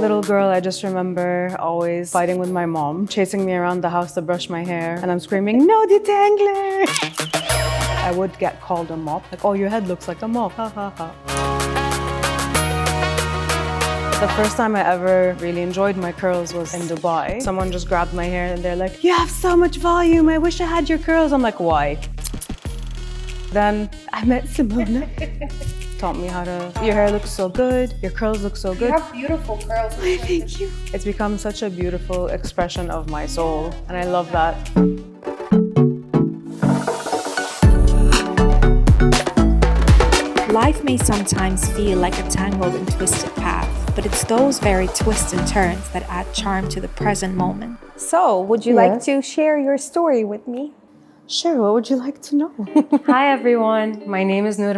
little girl, I just remember always fighting with my mom, chasing me around the house to brush my hair, and I'm screaming, "No detangler!" I would get called a mop, like, "Oh, your head looks like a mop, ha ha ha." The first time I ever really enjoyed my curls was in Dubai. Someone just grabbed my hair and they're like, "You have so much volume, I wish I had your curls." I'm like, "Why?" Then I met Simona. Taught me how to, your hair looks so good, your curls look so good. You have beautiful curls. Thank you. It's become such a beautiful expression of my soul, and I love that. Life may sometimes feel like a tangled and twisted path, but it's those very twists and turns that add charm to the present moment. So, would you like to share your story with me? Sure, what would you like to know? Hi everyone, my name is Nour.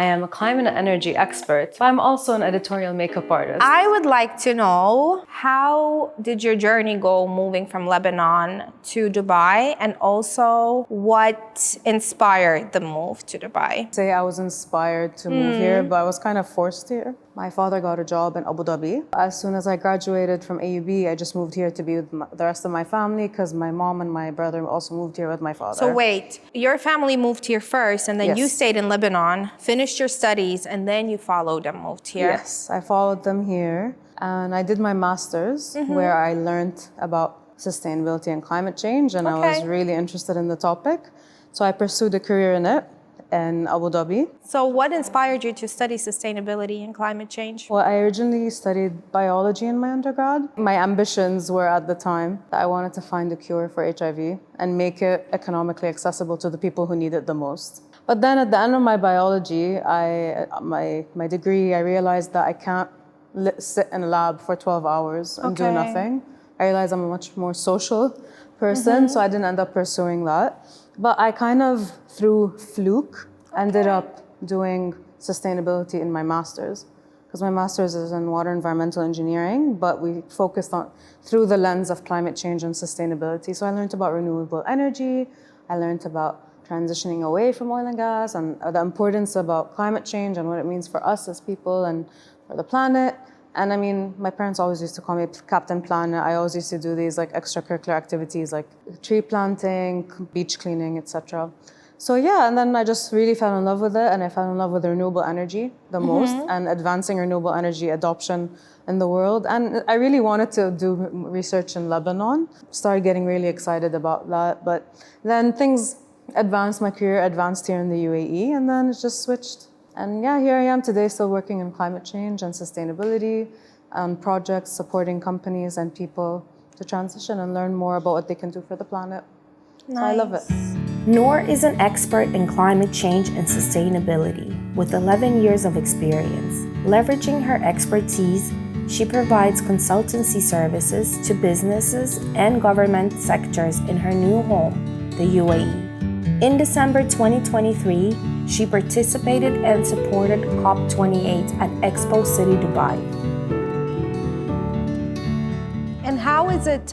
I am a climate and energy expert, but I'm also an editorial makeup artist. I would like to know, how did your journey go moving from Lebanon to Dubai, and also what inspired the move to Dubai? Say I was inspired to move here, but I was kind of forced here. My father got a job in Abu Dhabi. As soon as I graduated from AUB, I just moved here to be with the rest of my family because my mom and my brother also moved here with my father. So wait, your family moved here first, and then you stayed in Lebanon, finished your studies, and then you followed and moved here? Yes, I followed them here, and I did my master's where I learned about sustainability and climate change, and I was really interested in the topic. So I pursued a career in it in Abu Dhabi. So what inspired you to study sustainability and climate change? Well, I originally studied biology in my undergrad. My ambitions were at the time that I wanted to find a cure for HIV and make it economically accessible to the people who need it the most. But then at the end of my biology, my degree, I realized that I can't sit in a lab for 12 hours and do nothing. I realized I'm a much more social person, so I didn't end up pursuing that. But I kind of, through fluke, ended up doing sustainability in my master's. Because my master's is in water environmental engineering, but we focused on through the lens of climate change and sustainability. So I learned about renewable energy, I learned about transitioning away from oil and gas, and the importance about climate change and what it means for us as people and for the planet. And I mean, my parents always used to call me Captain Planet. I always used to do these like extracurricular activities like tree planting, beach cleaning, etc. So yeah, and then I just really fell in love with it, and I fell in love with renewable energy the most, and advancing renewable energy adoption in the world. And I really wanted to do research in Lebanon. Started getting really excited about that, but then things advanced, my career advanced here in the UAE, and then it just switched. And yeah, here I am today, still working in climate change and sustainability on projects, supporting companies and people to transition and learn more about what they can do for the planet. Nice. So I love it. Nour is an expert in climate change and sustainability with 11 years of experience. Leveraging her expertise, she provides consultancy services to businesses and government sectors in her new home, the UAE. In December 2023, she participated and supported COP28 at Expo City, Dubai. And how is it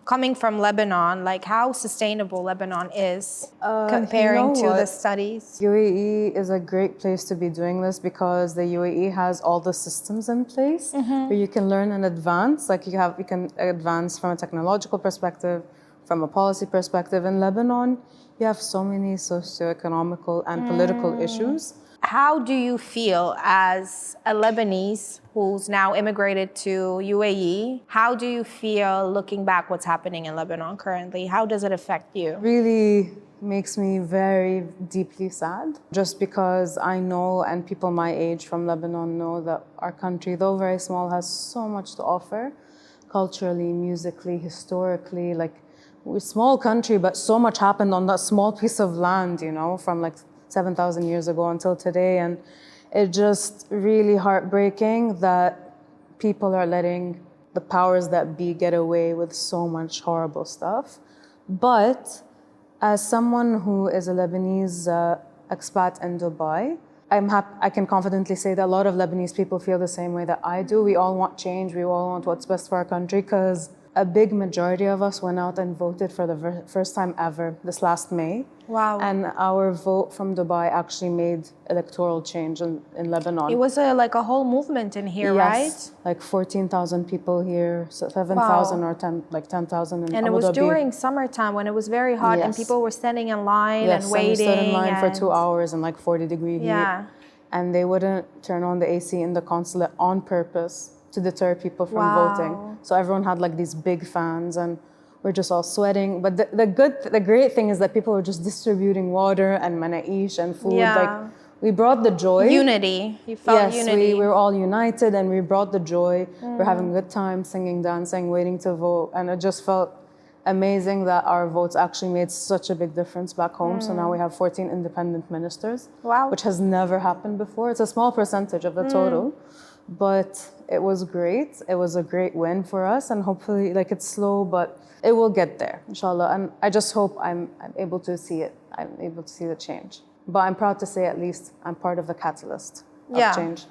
coming from Lebanon, like how sustainable Lebanon is comparing to the studies? UAE is a great place to be doing this because the UAE has all the systems in place where you can learn and advance. Like you can advance from a technological perspective, from a policy perspective. In Lebanon, you have so many socio-economical and political issues. How do you feel as a Lebanese who's now immigrated to UAE? How do you feel looking back what's happening in Lebanon currently? How does it affect you? Really makes me very deeply sad, just because I know, and people my age from Lebanon know, that our country, though very small, has so much to offer culturally, musically, historically. Like, we're a small country, but so much happened on that small piece of land, you know, from like 7,000 years ago until today. And it's just really heartbreaking that people are letting the powers that be get away with so much horrible stuff. But as someone who is a Lebanese expat in Dubai, I can confidently say that a lot of Lebanese people feel the same way that I do. We all want change. We all want what's best for our country, because a big majority of us went out and voted for the first time ever this last May. Wow. And our vote from Dubai actually made electoral change in Lebanon. It was like a whole movement in here, Yes, right? like 14,000 people here, so 7,000 or 10,000 in And Abu it was Dhabi. during summertime when it was very hot and Yes. people were standing in line Yes, and waiting. we stood in line for 2 and- hours in like 40-degree heat. Yeah. And they wouldn't turn on the AC in the consulate on purpose to deter people from Wow. voting. So everyone had like these big fans and we're just all sweating. But the great thing is that people were just distributing water and manaish and food. Yeah. Like we brought the joy. Unity. You felt Yes, unity. we were all united and we brought the joy. We're having a good time, singing, dancing, waiting to vote. And it just felt amazing that our votes actually made such a big difference back home. So now we have 14 independent ministers, Wow. which has never happened before. It's a small percentage of the total, but it was great. It was a great win for us, and hopefully, like, it's slow, but it will get there, inshallah. And I just hope I'm able to see it. I'm able to see the change. But I'm proud to say at least I'm part of the catalyst of change.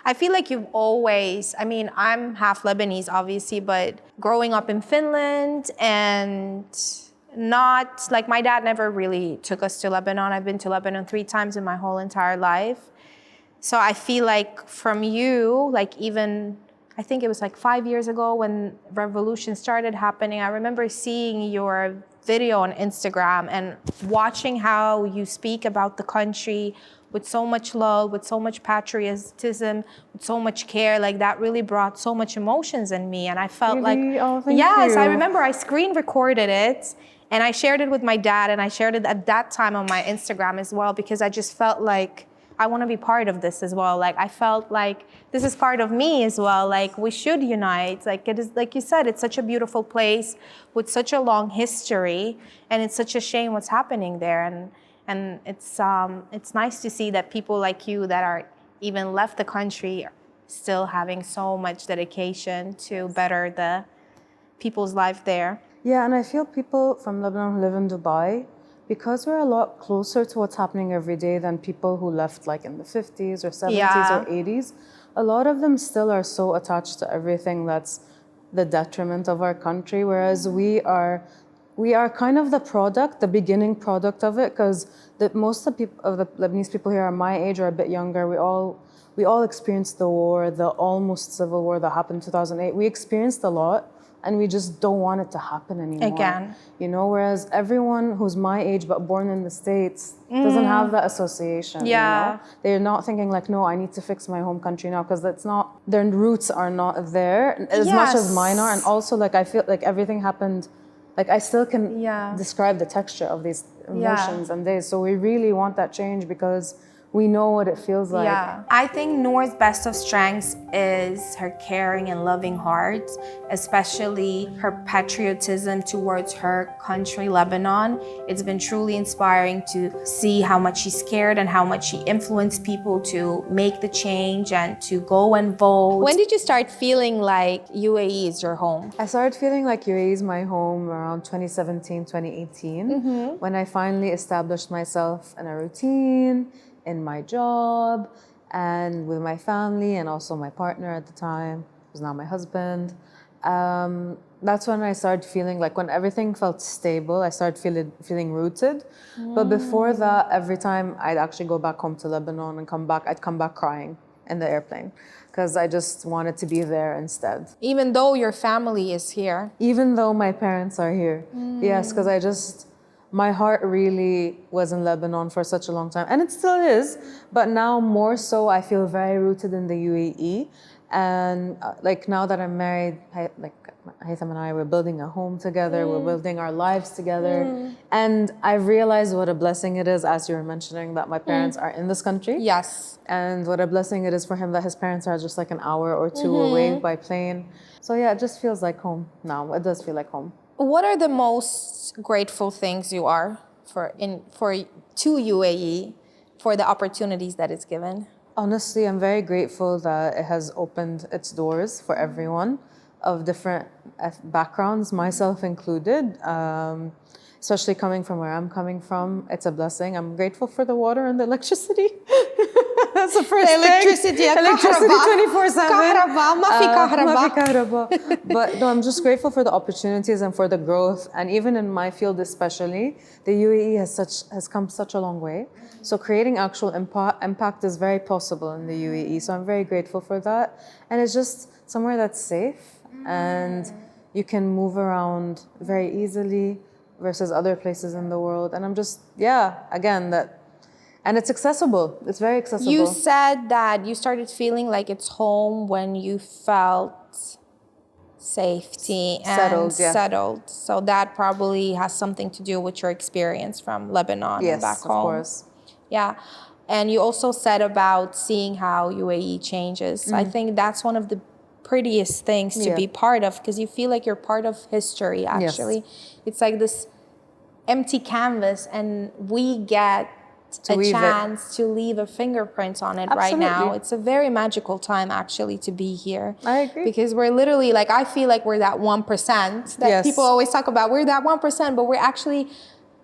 I feel like you've always, I mean, I'm half Lebanese, obviously, but growing up in Finland and not, like my dad never really took us to Lebanon. I've been to Lebanon 3 times in my whole entire life. So I feel like from you, like even, I think it was like 5 years ago when revolution started happening, I remember seeing your video on Instagram and watching how you speak about the country with so much love, with so much patriotism, with so much care. Like that really brought so much emotions in me. And I felt Really? like, Oh, thank yes, you. I remember I screen recorded it and I shared it with my dad and I shared it at that time on my Instagram as well, because I just felt like I want to be part of this as well. Like I felt like this is part of me as well. Like we should unite. Like it is, like you said, it's such a beautiful place with such a long history, and it's such a shame what's happening there. And it's nice to see that people like you that are even left the country are still having so much dedication to better the people's life there. Yeah, and I feel people from Lebanon who live in Dubai, because we're a lot closer to what's happening every day than people who left like in the 50s or 70s or 80s, a lot of them still are so attached to everything that's the detriment of our country, whereas we are kind of the product, the beginning product of it, because most of the Lebanese people here are my age or a bit younger. We all experienced the war, the almost civil war that happened in 2008. We experienced a lot, and we just don't want it to happen anymore. Again. You know, whereas everyone who's my age but born in the States doesn't have that association. Yeah. You know? They're not thinking like, no, I need to fix my home country now, because that's not, their roots are not there as much as mine are. And also, like, I feel like everything happened, like I still can describe the texture of these emotions and days. So we really want that change because we know what it feels like. Yeah. I think Nour's best of strengths is her caring and loving heart, especially her patriotism towards her country, Lebanon. It's been truly inspiring to see how much she's cared and how much she influenced people to make the change and to go and vote. When did you start feeling like UAE is your home? I started feeling like UAE is my home around 2017, 2018, when I finally established myself in a routine, in my job, and with my family, and also my partner at the time, who's now my husband. That's when I started feeling like, when everything felt stable, I started feeling rooted. But before that, every time I'd actually go back home to Lebanon and come back, I'd come back crying in the airplane, because I just wanted to be there instead. Even though your family is here? Even though my parents are here. Yes, because my heart really was in Lebanon for such a long time, and it still is, but now more so I feel very rooted in the UAE. And like now that I'm married, Haytham and I, we're building a home together, we're building our lives together, and I've realized what a blessing it is, as you were mentioning, that my parents are in this country. Yes. And what a blessing it is for him that his parents are just like an hour or two away by plane. So yeah, it just feels like home now. It does feel like home. What are the most grateful things you are to UAE for the opportunities that it's given? Honestly, I'm very grateful that it has opened its doors for everyone of different backgrounds, myself included. Especially coming from where I'm coming from, it's a blessing. I'm grateful for the water and the electricity. That's the first thing. Electricity, Electricity 24/7. كهرباء ما في ما في كهرباء. كهرباء. But no, I'm just grateful for the opportunities and for the growth. And even in my field especially, the UAE has come such a long way. So creating actual impact is very possible in the UAE. So I'm very grateful for that. And it's just somewhere that's safe and you can move around very easily versus other places in the world. And I'm just, again, and it's accessible. It's very accessible. You said that you started feeling like it's home when you felt safety and settled. So that probably has something to do with your experience from Lebanon and back home. Yes, of course. Yeah. And you also said about seeing how UAE changes. I think that's one of the prettiest things to be part of because you feel like you're part of history, actually. Yes. It's like this empty canvas and we get a chance to leave a fingerprint on it. Absolutely. Right now. It's a very magical time actually to be here. I agree. Because we're literally like, I feel like we're that 1% that people always talk about. We're that 1%, but we're actually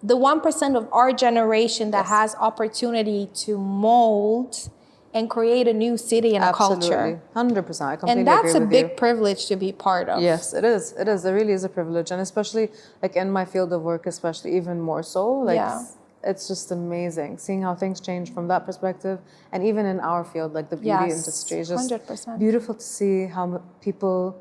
the 1% of our generation that has opportunity to mold and create a new city and a culture. 100%. I completely agree with you. And that's a big privilege to be part of. Yes, it is. It is. It really is a privilege. And especially like in my field of work, especially even more so, like it's just amazing seeing how things change from that perspective. And even in our field, like the beauty industry, it's just 100%. beautiful to see how people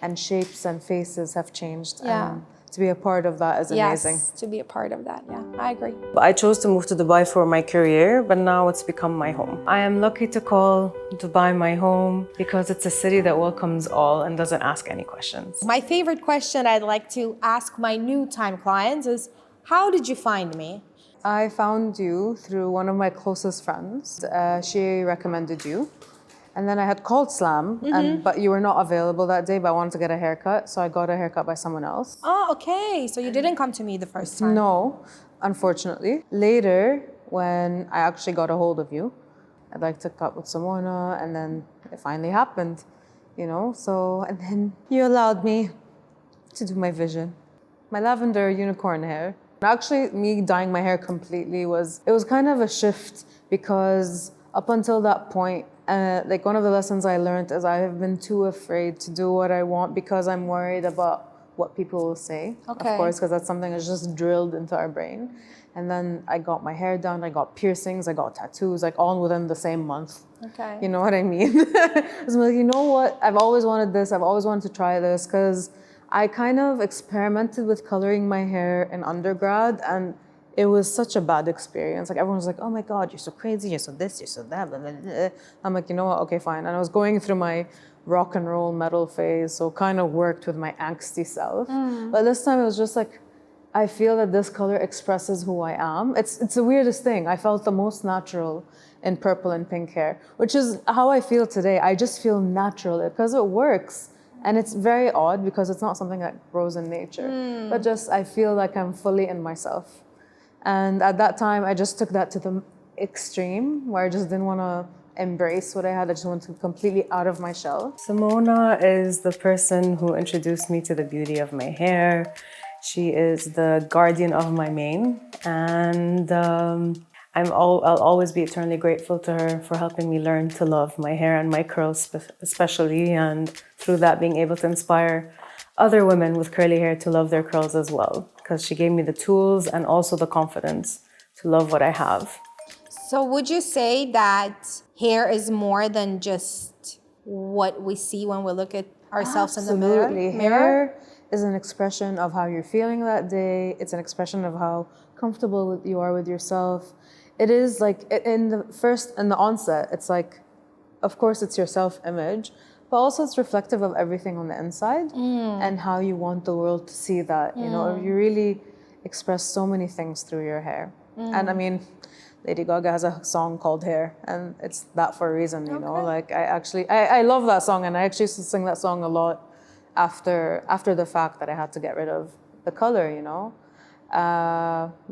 and shapes and faces have changed. And to be a part of that is amazing. Yes, to be a part of that, I agree. I chose to move to Dubai for my career, but now it's become my home. I am lucky to call Dubai my home because it's a city that welcomes all and doesn't ask any questions. My favorite question I'd like to ask my new time clients is, how did you find me? I found you through one of my closest friends. She recommended you. And then I had called Slam, but you were not available that day, but I wanted to get a haircut. So I got a haircut by someone else. Oh, okay. So you didn't come to me the first time? No, unfortunately. Later, when I actually got a hold of you, I'd like to cut with Simona, and then it finally happened, So, and then you allowed me to do my vision. My lavender unicorn hair. Actually, me dyeing my hair completely it was kind of a shift because up until that point, like one of the lessons I learned is I have been too afraid to do what I want because I'm worried about what people will say. Okay. Of course, because that's something that's just drilled into our brain. And then I got my hair done, I got piercings, I got tattoos, like all within the same month. Okay. You know what I mean? I was like, you know what? I've always wanted this. I've always wanted to try this because I kind of experimented with coloring my hair in undergrad and it was such a bad experience. Like everyone was like, oh my God, you're so crazy, you're so this, you're so that. Blah, blah, blah. I'm like, you know what? Okay, fine. And I was going through my rock and roll metal phase, so kind of worked with my angsty self. But this time it was just like, I feel that this color expresses who I am. It's the weirdest thing. I felt the most natural in purple and pink hair, which is how I feel today. I just feel natural because it works. And it's very odd because it's not something that grows in nature. But just I feel like I'm fully in myself. And at that time, I just took that to the extreme where I just didn't want to embrace what I had. I just wanted to be completely out of my shell. Simona is the person who introduced me to the beauty of my hair. She is the guardian of my mane. And I'll always be eternally grateful to her for helping me learn to love my hair and my curls especially. And through that, being able to inspire other women with curly hair to love their curls as well. Because she gave me the tools and also the confidence to love what I have. So would you say that hair is more than just what we see when we look at ourselves in the mirror? Absolutely. Hair is an expression of how you're feeling that day. It's an expression of how comfortable you are with yourself. It is like in the onset, it's like, of course, it's your self-image, but also it's reflective of everything on the inside and how you want the world to see that. You really express so many things through your hair. And I mean, Lady Gaga has a song called Hair, and it's that for a reason, Like I love that song, and I actually used to sing that song a lot after the fact that I had to get rid of the color,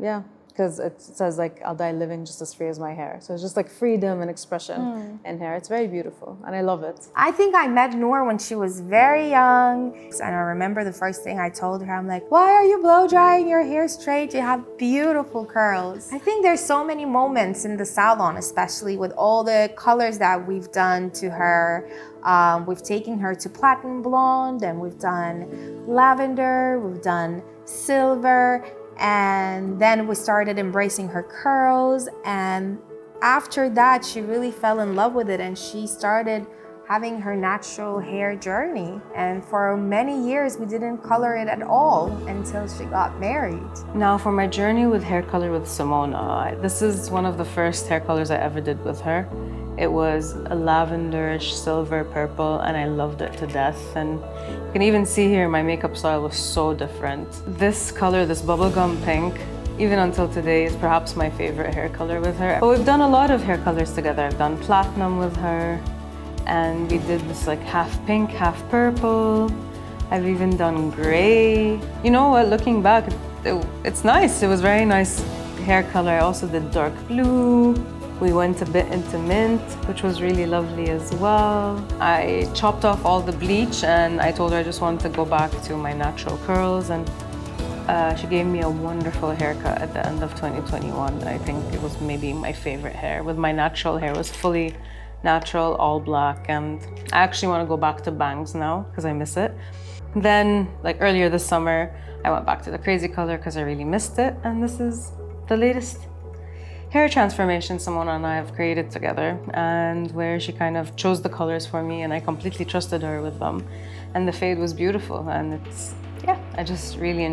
Yeah. because it says like, I'll die living just as free as my hair. So it's just like freedom and expression in hair. It's very beautiful and I love it. I think I met Nour when she was very young. And I remember the first thing I told her, I'm like, why are you blow drying your hair straight? You have beautiful curls. I think there's so many moments in the salon, especially with all the colors that we've done to her. We've taken her to platinum blonde, and we've done lavender, we've done silver, and then we started embracing her curls. And after that, she really fell in love with it, and she started having her natural hair journey. And for many years, we didn't color it at all until she got married. Now for my journey with hair color with Simona, this is one of the first hair colors I ever did with her. It was a lavenderish silver purple, and I loved it to death. And you can even see here my makeup style was so different. This color, this bubblegum pink, even until today, is perhaps my favorite hair color with her. But we've done a lot of hair colors together. I've done platinum with her, and we did this like half pink, half purple. I've even done gray. You know what, looking back, it's nice. It was very nice hair color. I also did dark blue. We went a bit into mint, which was really lovely as well. I chopped off all the bleach and I told her I just wanted to go back to my natural curls, and she gave me a wonderful haircut at the end of 2021. I think it was maybe my favorite hair. With my natural hair, it was fully natural, all black, and I actually want to go back to bangs now because I miss it. Then, like earlier this summer, I went back to the crazy color because I really missed it, and this is the latest hair transformation Simona and I have created together, and where she kind of chose the colors for me and I completely trusted her with them. And the fade was beautiful, and it's, yeah, I just really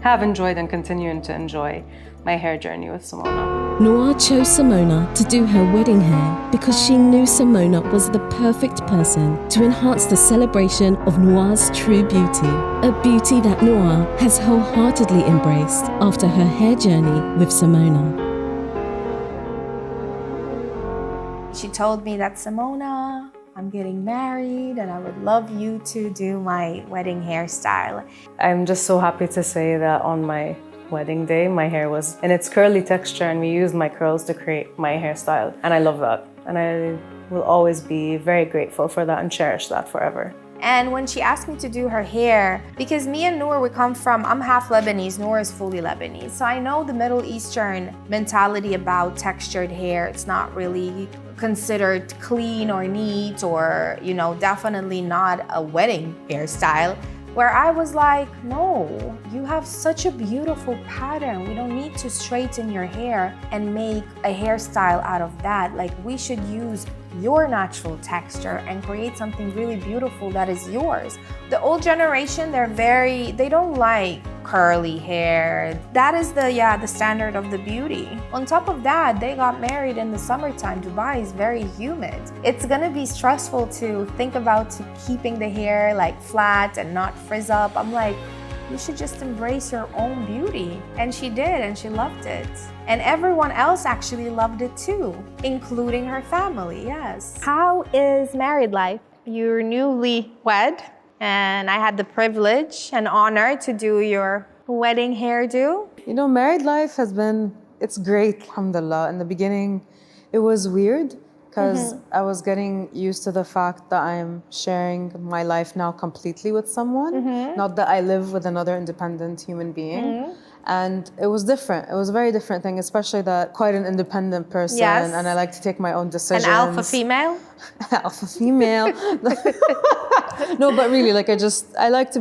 have enjoyed and continuing to enjoy my hair journey with Simona. Nour chose Simona to do her wedding hair because she knew Simona was the perfect person to enhance the celebration of Nour's true beauty, a beauty that Nour has wholeheartedly embraced after her hair journey with Simona. She told me that, Simona, I'm getting married and I would love you to do my wedding hairstyle. I'm just so happy to say that on my wedding day, my hair was in its curly texture, and we used my curls to create my hairstyle. And I love that. And I will always be very grateful for that and cherish that forever. And when she asked me to do her hair, because me and Nour, I'm half Lebanese, Nour is fully Lebanese. So I know the Middle Eastern mentality about textured hair. It's not really considered clean or neat, or, definitely not a wedding hairstyle. Where I was like, no, you have such a beautiful pattern. We don't need to straighten your hair and make a hairstyle out of that. Like, we should use your natural texture and create something really beautiful that is yours. The old generation, they don't like curly hair. That is the standard of the beauty. On top of that, they got married in the summertime. Dubai is very humid. It's gonna be stressful to think about keeping the hair like flat and not frizz up. I'm like, you should just embrace your own beauty. And she did, and she loved it. And everyone else actually loved it too, including her family, yes. How is married life? You're newly wed, and I had the privilege and honor to do your wedding hairdo. Married life it's great, alhamdulillah. In the beginning, it was weird, because I was getting used to the fact that I'm sharing my life now completely with someone, not that I live with another independent human being. And it was different. It was a very different thing, especially that quite an independent person, Yes. and I like to take my own decisions. An alpha female? Alpha female. No, but really, I like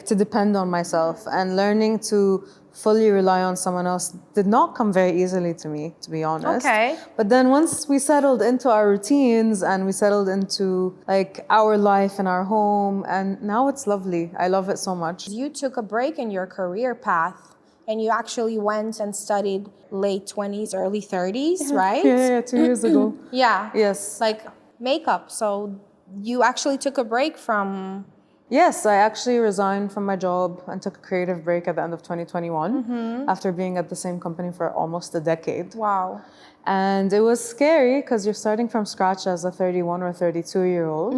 to depend on myself, and learning to fully rely on someone else did not come very easily to me, to be honest. Okay. But then once we settled into our routines and we settled into our life and our home, and now it's lovely. I love it so much. You took a break in your career path, and you actually went and studied late 20s, early 30s, right? Yeah, 2 years ago. Yeah. Yes. Makeup. So you actually took a break from... Yes, I actually resigned from my job and took a creative break at the end of 2021 after being at the same company for almost a decade. Wow. And it was scary because you're starting from scratch as a 31 or 32-year-old.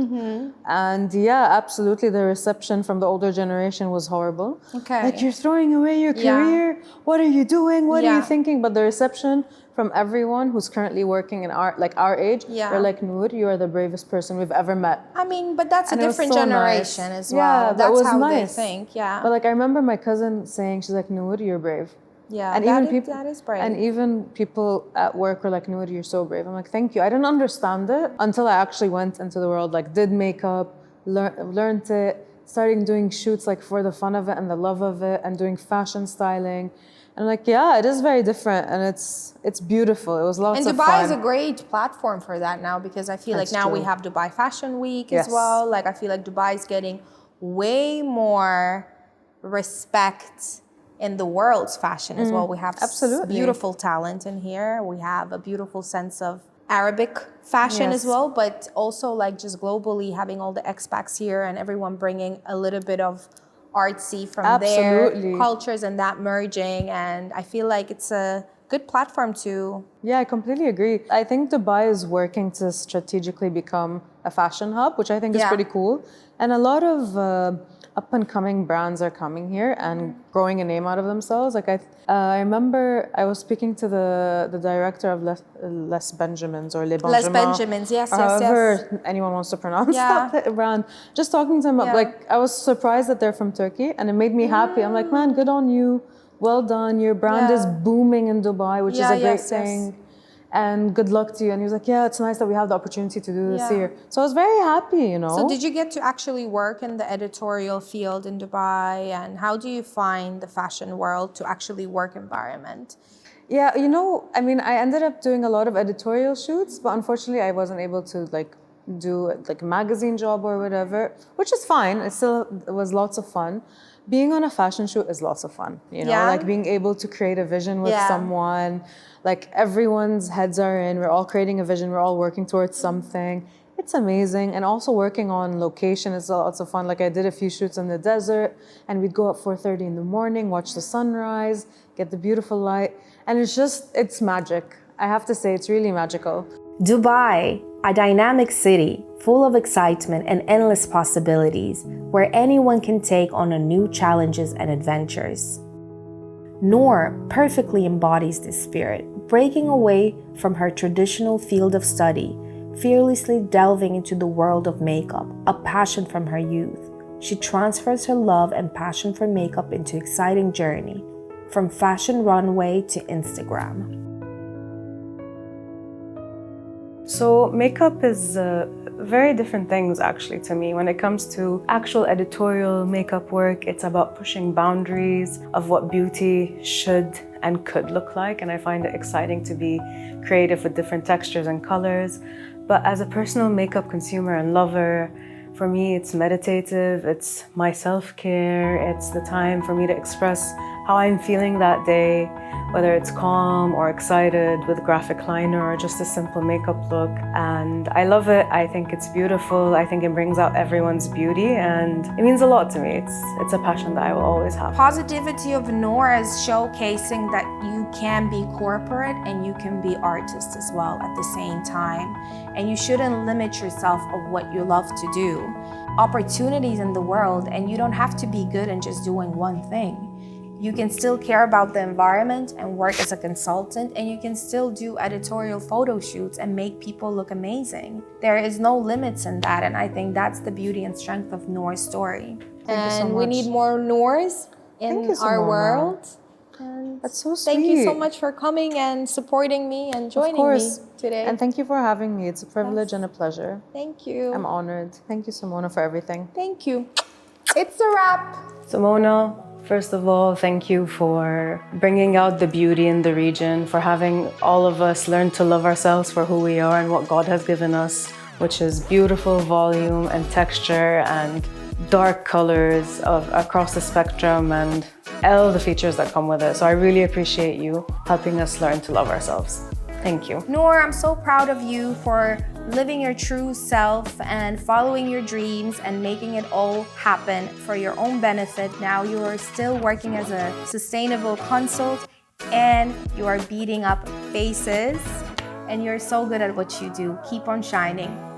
And yeah, absolutely, the reception from the older generation was horrible. Okay. Like, you're throwing away your career. What are you doing? What are you thinking? But the reception from everyone who's currently working in art, like our age, they're like, Nour, you are the bravest person we've ever met. I mean, but that's And a it was different so generation nice. as well. Yeah, that That's was how nice. they think, yeah. But like, I remember my cousin saying, she's like, Nour, you're brave. Yeah, And that is brave. And even people at work were like, Nour, you're so brave. I'm like, thank you. I didn't understand it until I actually went into the world, like did makeup, learned it, starting doing shoots like for the fun of it and the love of it, and doing fashion styling. And I'm like, yeah, it is very different, and it's beautiful. It was lots of fun. And Dubai is a great platform for that now, because I feel like now we have Dubai Fashion Week as well. Like, I feel like Dubai is getting way more respect in the world's fashion as well. We have beautiful talent in here. We have a beautiful sense of Arabic fashion as well, but also like just globally having all the expats here and everyone bringing a little bit of artsy from their cultures and that merging. And I feel like it's a good platform to... Yeah, I completely agree. I think Dubai is working to strategically become a fashion hub, which I think is pretty cool. And a lot of up-and-coming brands are coming here and growing a name out of themselves. Like I remember I was speaking to the director of Les Benjamins or Les Benjamins. Les Benjamins, yes, however anyone wants to pronounce that brand. Just talking to him, like I was surprised that they're from Turkey, and it made me happy. I'm like, man, good on you. Well done. Your brand is booming in Dubai, which is a great thing. And good luck to you. And he was like, yeah, it's nice that we have the opportunity to do this here. So I was very happy, you know. So did you get to actually work in the editorial field in Dubai? And how do you find the fashion world to actually work environment? Yeah, you know, I mean, I ended up doing a lot of editorial shoots, but unfortunately I wasn't able to like do like a magazine job or whatever, which is fine. It was lots of fun. Being on a fashion shoot is lots of fun, you know, like being able to create a vision with someone, like everyone's heads are in, we're all creating a vision, we're all working towards something. It's amazing. And also working on location is lots of fun. Like I did a few shoots in the desert, and we'd go at 4:30 in the morning, watch the sunrise, get the beautiful light. And it's magic. I have to say, it's really magical. Dubai, a dynamic city full of excitement and endless possibilities, where anyone can take on a new challenges and adventures. Nour perfectly embodies this spirit, breaking away from her traditional field of study, fearlessly delving into the world of makeup, a passion from her youth. She transfers her love and passion for makeup into an exciting journey, from fashion runway to Instagram. So makeup is very different things actually to me. When it comes to actual editorial makeup work, it's about pushing boundaries of what beauty should and could look like. And I find it exciting to be creative with different textures and colors. But as a personal makeup consumer and lover, for me, it's meditative, it's my self-care, it's the time for me to express how I'm feeling that day, whether it's calm or excited with graphic liner or just a simple makeup look. And I love it. I think it's beautiful. I think it brings out everyone's beauty, and it means a lot to me. It's a passion that I will always have. Positivity of Nour is showcasing that you can be corporate and you can be artist as well at the same time. And you shouldn't limit yourself of what you love to do. Opportunities in the world, and you don't have to be good in just doing one thing. You can still care about the environment and work as a consultant, and you can still do editorial photo shoots and make people look amazing. There is no limits in that, and I think that's the beauty and strength of Nour's story. And we need more Nours in our world. And that's so sweet. Thank you so much for coming and supporting me and joining me today. And thank you for having me. It's a privilege and a pleasure. Thank you. I'm honored. Thank you, Simona, for everything. Thank you. It's a wrap. Simona, first of all, thank you for bringing out the beauty in the region, for having all of us learn to love ourselves for who we are and what God has given us, which is beautiful volume and texture and dark colors across the spectrum and all the features that come with it. So I really appreciate you helping us learn to love ourselves. Thank you. Nour, I'm so proud of you for living your true self and following your dreams and making it all happen for your own benefit. Now you are still working as a sustainable consult and you are beating up faces and you're so good at what you do. Keep on shining.